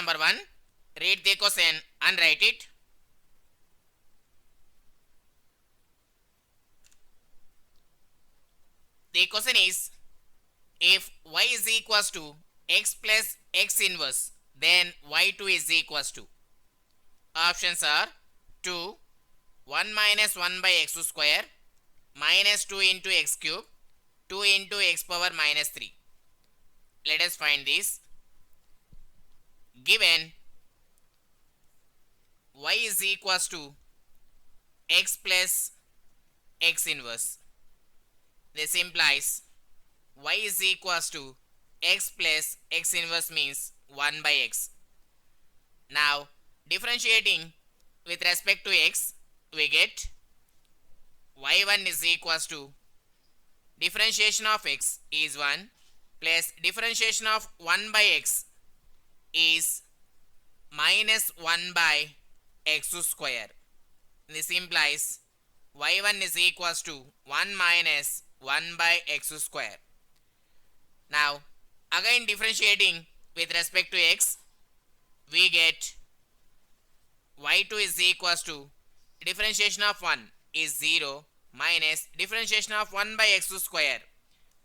number 1. Read the question and write it. The question is, if y is equals to x plus x inverse, then y2 is equals to. Options are 2, 1 minus 1 by x square, minus 2 into x cube, 2 into x power minus 3. Let us find this. Given y is equals to x plus x inverse, this implies y is equals to x plus x inverse means 1 by x. Now differentiating with respect to x, we get y1 is equals to differentiation of x is 1 plus differentiation of 1 by x is minus 1 by x square. This implies y1 is equals to 1 minus 1 by x square. Now again differentiating with respect to x, we get y2 is equals to differentiation of 1 is 0 minus differentiation of 1 by x square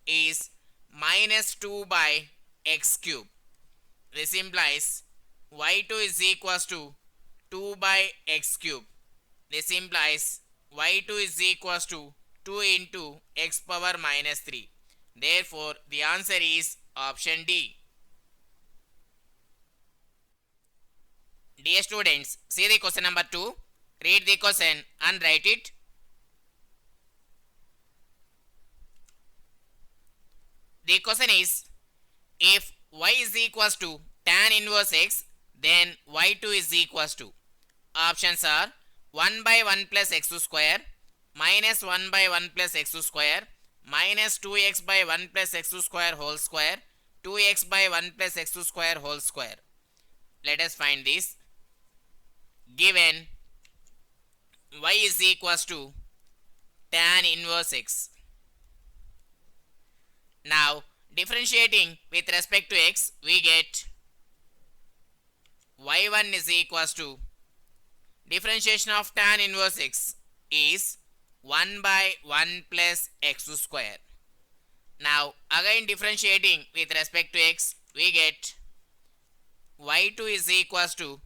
is minus 2 by x cube. This implies y2 is equals to 2 by x cube. This implies y2 is equals to 2 into x power minus 3. Therefore, the answer is option D. Dear students, see the question number 2. Read the question and write it. The question is, if y is equals to tan inverse x, then y2 is equals to. Options are 1 by 1 plus x square, minus 1 by 1 plus x square, minus 2x by 1 plus x square whole square, 2x by 1 plus x square whole square. Let us find this. Given y is equals to tan inverse x. Now differentiating with respect to x, we get y1 is equals to differentiation of tan inverse x is 1 by 1 plus x square. Now again differentiating with respect to x, we get y2 is equals to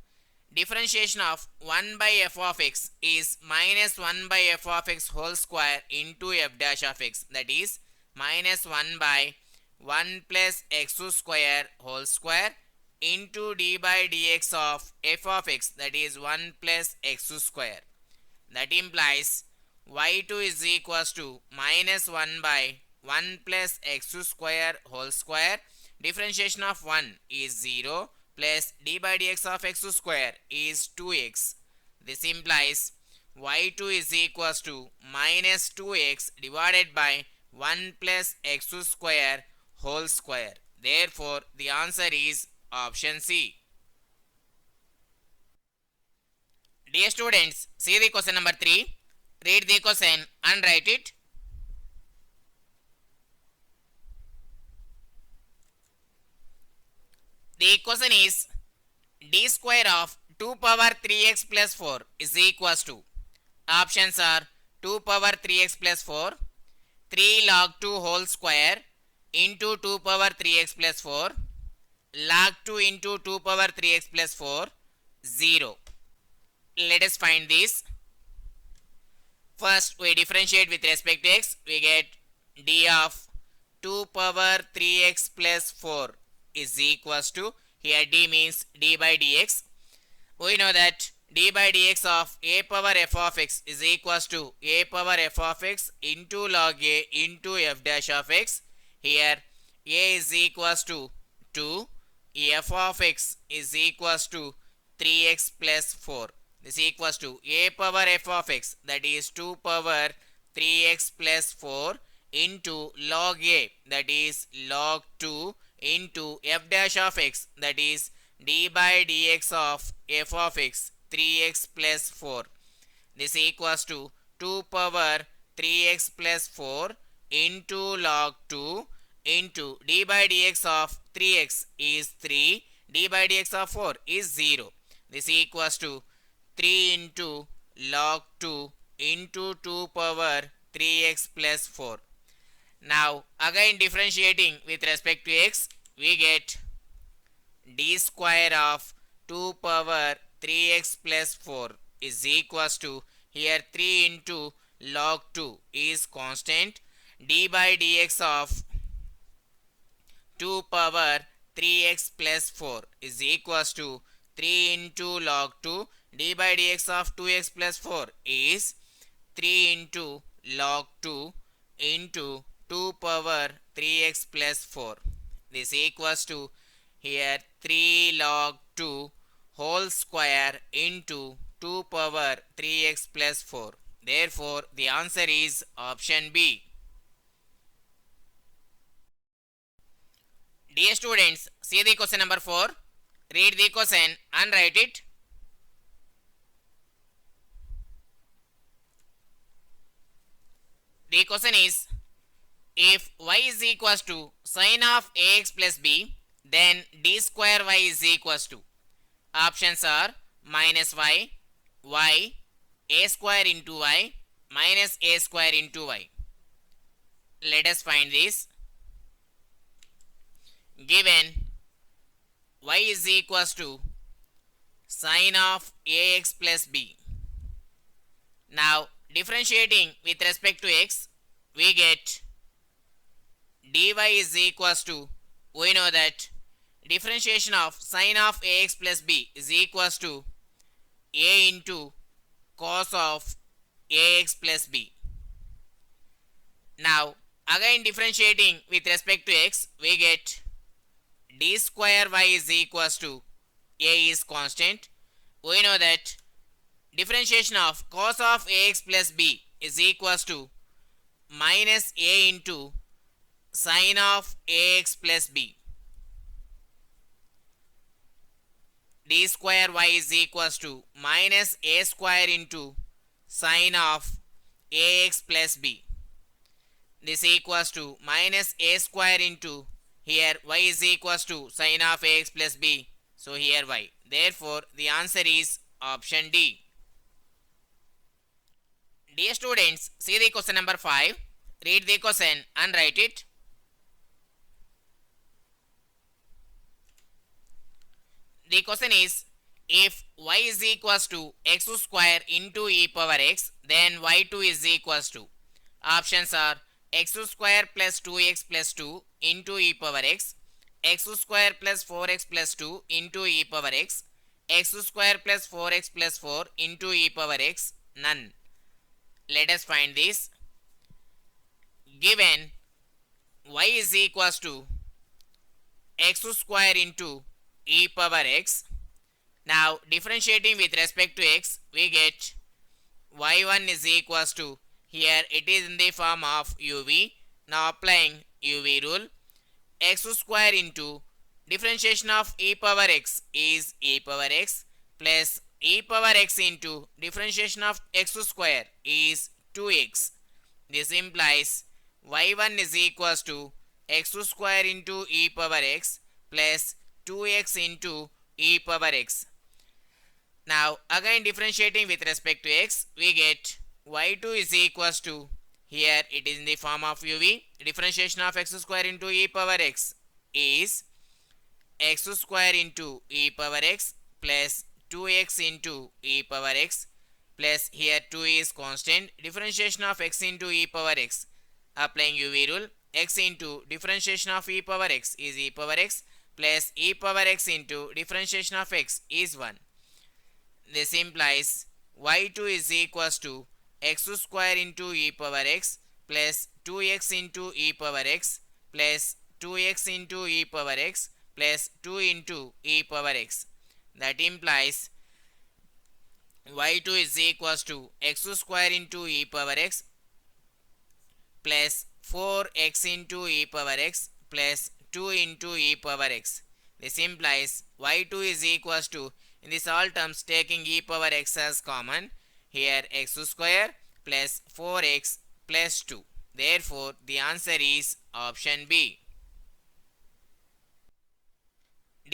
differentiation of 1 by f of x is minus 1 by f of x whole square into f dash of x, that is minus 1 by 1 plus x square whole square into d by dx of f of x, that is 1 plus x square. That implies y2 is equals to minus 1 by 1 plus x square whole square. Differentiation of 1 is 0 plus d by dx of x square is 2x. This implies y2 is equals to minus 2x divided by 1 plus x square whole square. Therefore, the answer is option C. Dear students, see the question number 3. Read the question and write it. The question is, d square of 2 power 3x plus 4 is equals to. Options are 2 power 3x plus 4, 3 log 2 whole square into 2 power 3x plus 4, log 2 into 2 power 3x plus 4, 0. Let us find this. First, we differentiate with respect to x. We get d of 2 power 3x plus 4 is equals to, here d means d by dx. We know that d by dx of a power f of x is equals to a power f of x into log a into f dash of x. Here a is equals to 2, f of x is equals to 3x plus 4. This is equals to a power f of x, that is 2 power 3x plus 4 into log a, that is log 2 into f dash of x, that is d by dx of f of x 3x plus 4. This equals to 2 power 3x plus 4 into log 2 into d by dx of 3x is 3 d by dx of 4 is 0. This equals to 3 into log 2 into 2 power 3x plus 4. Now again differentiating with respect to x, we get d square of 2 power 3x plus 4 is equals to, here 3 into log 2 is constant, d by dx of 2 power 3x plus 4 is equals to 3 into log 2, d by dx of 2x plus 4 is 3 into log 2 into 2 power 3x plus 4. This equals to, here 3 log 2 whole square into 2 power 3x plus 4. Therefore, the answer is option B. Dear students, see the question number 4. Read the question and write it. The question is, if y is equals to sine of ax plus b, then d square y is equals to. Options are minus y, y, a square into y, minus a square into y. Let us find this. Given y is equals to sine of ax plus b. Now differentiating with respect to x, we get dy is equals to, we know that differentiation of sine of ax plus b is equals to a into cos of ax plus b. Now again differentiating with respect to x, we get d square y is equals to, a is constant. We know that differentiation of cos of ax plus b is equals to minus a into sine of ax plus b. D square y is equals to minus a square into sine of ax plus b. This equals to minus a square into, here y is equals to sine of ax plus b. So here y. Therefore, the answer is option D. Dear students, see the question number 5. Read the question and write it. The question is, if y is equals to x square into e power x, then y2 is equals to. Options are x square plus 2x plus 2 into e power x, x square plus 4x plus 2 into e power x, x square plus 4x plus 4 into e power x, none. Let us find this. Given y is equals to x square into e power x. Now differentiating with respect to x, we get y1 is equals to, here it is in the form of uv. Now applying uv rule, x square into differentiation of e power x is e power x plus e power x into differentiation of x square is 2x. This implies y1 is equals to x square into e power x plus 2x into e power x. Now again differentiating with respect to x, we get y2 is equals to, here it is in the form of uv. Differentiation of x square into e power x is x square into e power x plus 2x into e power x plus, here 2 is constant. Differentiation of x into e power x, applying uv rule, x into differentiation of e power x is e power x plus e power x into differentiation of x is 1. This implies y2 is equals to x square into e power x plus 2x into e power x plus 2x into e power x plus 2 into e power x. That implies y2 is equals to x square into e power x plus 4x into e power x plus 2 into e power x. This implies y2 is equals to, in this all terms taking e power x as common, here x square plus 4x plus 2. Therefore, the answer is option B.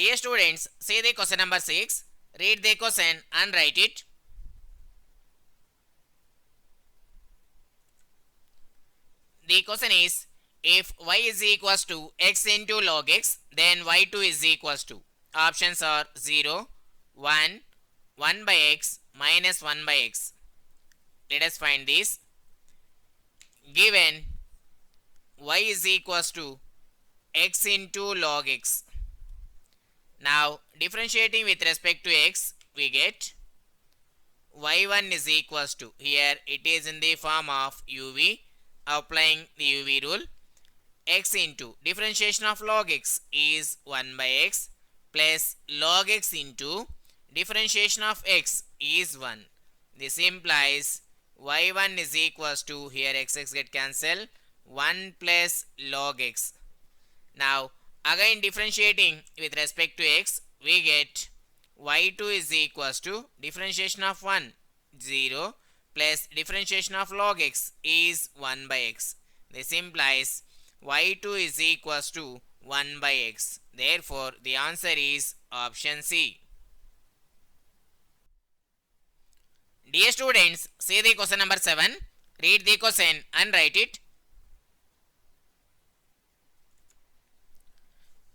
Dear students, see the question number 6. Read the question and write it. The question is, if y is equals to x into log x, then y2 is equals to. Options are 0, 1, 1 by x, minus 1 by x. Let us find this. Given y is equals to x into log x. Now differentiating with respect to x, we get y1 is equals to, here it is in the form of uv, applying the uv rule, x into differentiation of log x is 1 by x plus log x into differentiation of x is 1. This implies y1 is equals to, here x get cancelled, 1 plus log x. Now again differentiating with respect to x, we get y2 is equals to differentiation of 1, 0 plus differentiation of log x is 1 by x. This implies y2 is equals to 1 by x. Therefore, the answer is option C. Dear students, see the question number 7. Read the question and write it.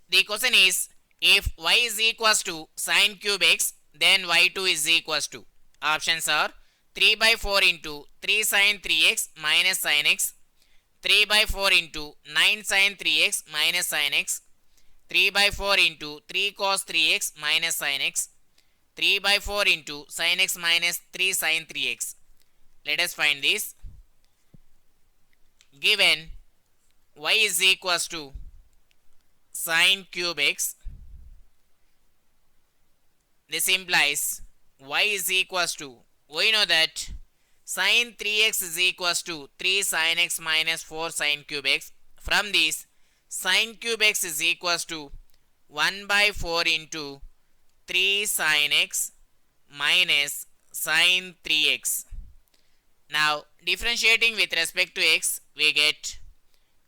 The question is, if y is equals to sine cube x, then y2 is equals to. Options are 3 by 4 into 3 sine 3x minus sine x, 3 by 4 into 9 sine 3x minus sine x, 3 by 4 into 3 cos 3x minus sine x, 3 by 4 into sine x minus 3 sine 3x. Let us find this. Given y is equals to sine cube x, this implies y is equals to, we know that sine 3x is equals to 3 sine x minus 4 sine cube x. From this, sine cube x is equals to 1 by 4 into 3 sine x minus sine 3x. Now differentiating with respect to x, we get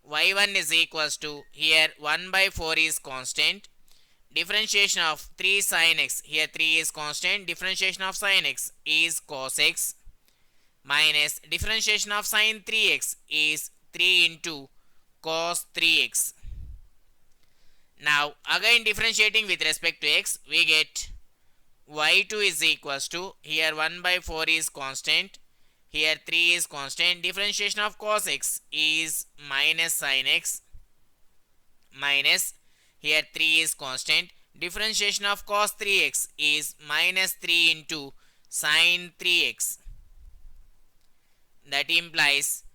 y1 is equals to, here 1 by 4 is constant, differentiation of 3 sine x, here 3 is constant, differentiation of sine x is cos x, minus differentiation of sine 3x is 3 into cos 3x. Now again differentiating with respect to x, we get y2 is equals to, here 1 by 4 is constant, here 3 is constant, differentiation of cos x is minus sine x, minus, here 3 is constant, differentiation of cos 3x is minus 3 into sine 3x. That implies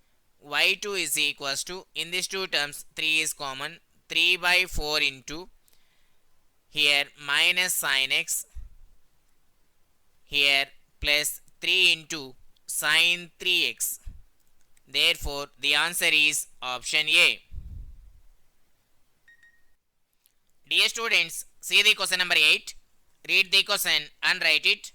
y2 is equals to, in these two terms 3 is common, 3 by 4 into, here minus sine x, here plus 3 into sine 3x. Therefore, the answer is option A. Dear students, see the question number 8. Read the question and write it.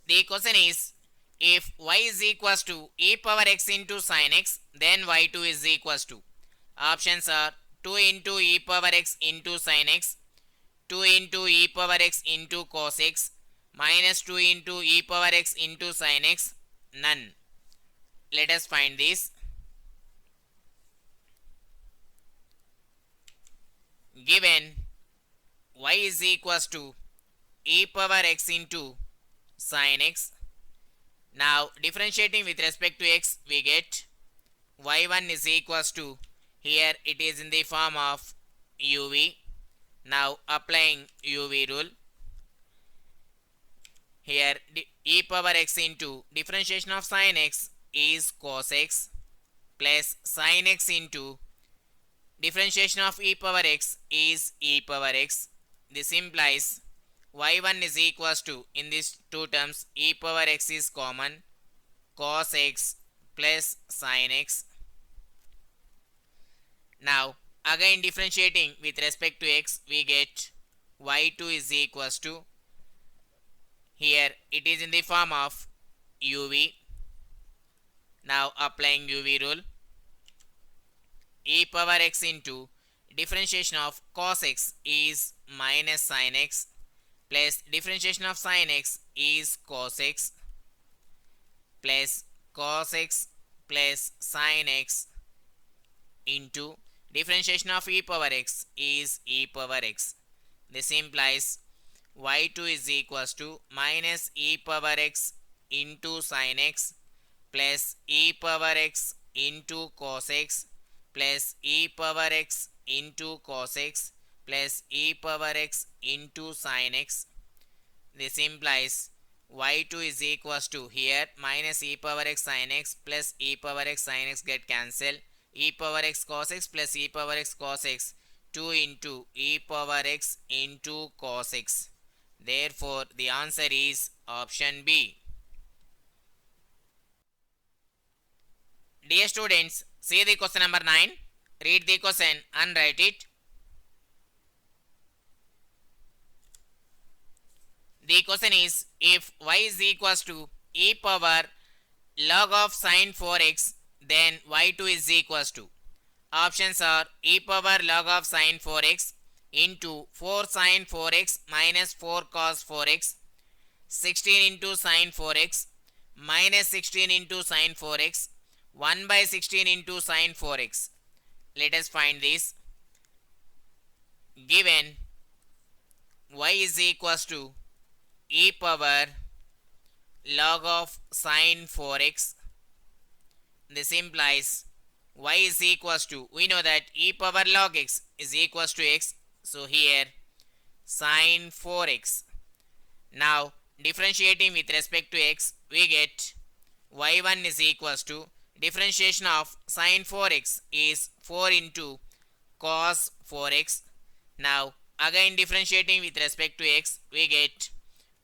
The question is, if y is equals to e power x into sin x, then y2 is equals to. Options are 2 into e power x into sin x, 2 into e power x into cos x, minus 2 into e power x into sin x, none. Let us find this. Given y is equals to e power x into sin x. Now differentiating with respect to x, we get y1 is equals to, here it is in the form of uv. Now applying uv rule, here e power x into differentiation of sin x is cos x plus sin x into differentiation of e power x is e power x. This implies y1 is equals to, in these two terms e power x is common, cos x plus sin x. Now again differentiating with respect to x, we get y2 is equals to, here it is in the form of uv. Now applying uv rule, e power x into differentiation of cos x is minus sin x plus differentiation of sin x is cos x plus cos x plus sin x into differentiation of e power x is e power x. This implies y2 is equals to minus e power x into sin x plus e power x into cos x plus e power x into cos x plus e power x into sin x. This implies y2 is equals to, here minus e power x sin x plus e power x sin x get cancelled, e power x cos x plus e power x cos x, 2 into e power x into cos x. Therefore, the answer is option B. Dear students, see the question number 9. Read the question and write it. The question is, if y is equals to e power log of sin 4x, then y2 is equals to. Options are e power log of sin 4x into 4 sin 4x minus 4 cos 4x, 16 into sin 4x minus 16 into sin 4x, 1 by 16 into sin 4x. Let us find this. Given y is equals to e power log of sin 4x, this implies y is equals to, we know that e power log x is equals to x, so here sin 4x. Now differentiating with respect to x, we get y1 is equals to differentiation of sin 4x is 4 into cos 4x. Now again differentiating with respect to x, we get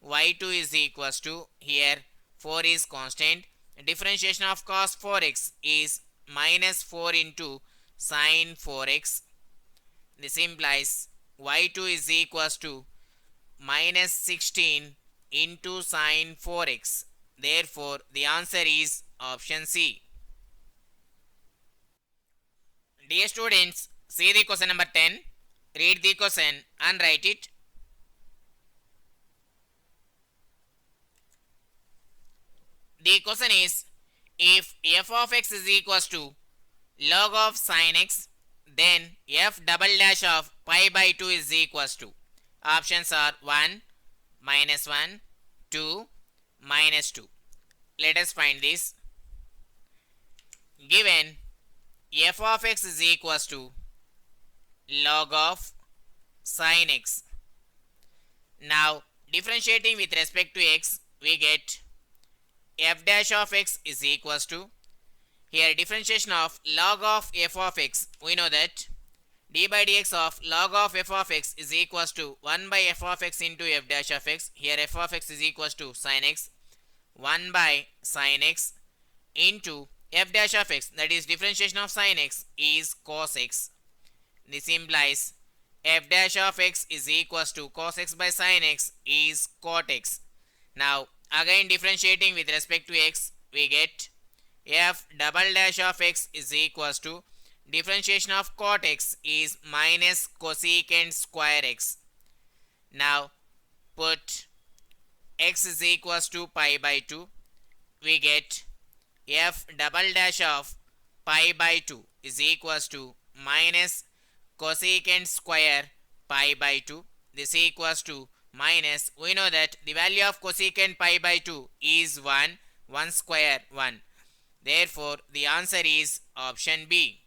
y2 is equals to, here 4 is constant, differentiation of cos 4x is minus 4 into sin 4x. This implies y2 is equals to minus 16 into sin 4x. Therefore, the answer is option C. Dear students, see the question number 10. Read the question and write it. The question is, if f of x is equals to log of sin x, then f double dash of pi by 2 is equals to. Options are 1, minus 1, 2, minus 2. Let us find this. Given f of x is equals to log of sin x. Now differentiating with respect to x, we get f dash of x is equals to, here differentiation of log of f of x, we know that d by dx of log of f of x is equals to 1 by f of x into f dash of x. Here f of x is equals to sin x, 1 by sin x into f dash of x, that is differentiation of sin x is cos x. This implies f dash of x is equals to cos x by sin x is cot x. Now again differentiating with respect to x, we get f double dash of x is equals to differentiation of cot x is minus cosecant square x. Now put x is equals to pi by 2, we get f double dash of pi by 2 is equals to minus cosecant square pi by 2. This equals to minus, we know that the value of cosecant pi by 2 is 1, 1 square 1. Therefore, the answer is option B.